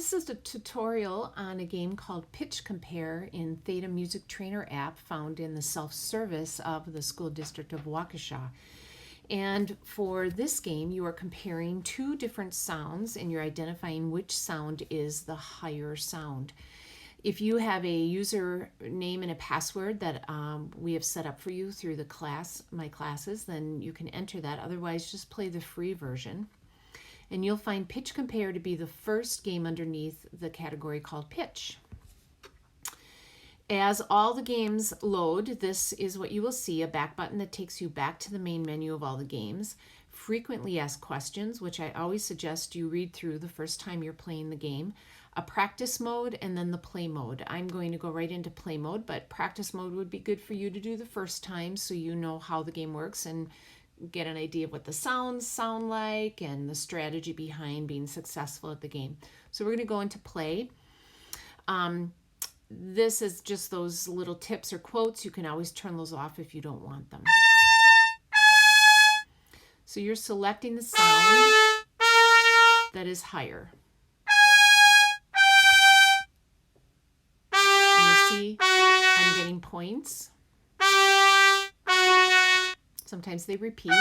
This is a tutorial on a game called Pitch Compare in Theta Music Trainer app found in the self-service of the School District of Waukesha. And for this game, you are comparing two different sounds and you're identifying which sound is the higher sound. If you have a user name and a password that we have set up for you through my classes, then you can enter that. Otherwise, just play the free version. And you'll find Pitch Compare to be the first game underneath the category called Pitch. As all the games load, this is what you will see, a back button that takes you back to the main menu of all the games. Frequently asked questions, which I always suggest you read through the first time you're playing the game. A practice mode and then the play mode. I'm going to go right into play mode, but practice mode would be good for you to do the first time so you know how the game works and get an idea of what the sounds sound like and the strategy behind being successful at the game. So we're going to go into play. This is just those little tips or quotes. You can always turn those off if you don't want them. So you're selecting the sound that is higher. And you see I'm getting points. Sometimes they repeat.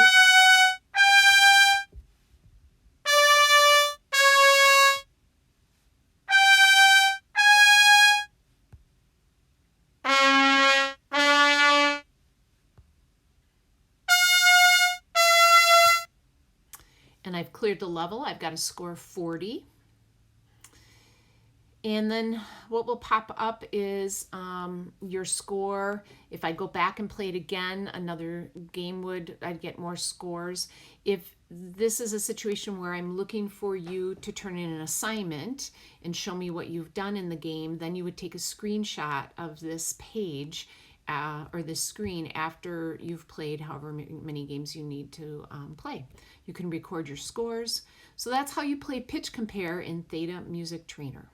And I've cleared the level. I've got a score of 40. And then what will pop up is your score. If I go back and play it again, another game I'd get more scores. If this is a situation where I'm looking for you to turn in an assignment and show me what you've done in the game, then you would take a screenshot of this page or this screen after you've played however many games you need to play. You can record your scores. So that's how you play Pitch Compare in Theta Music Trainer.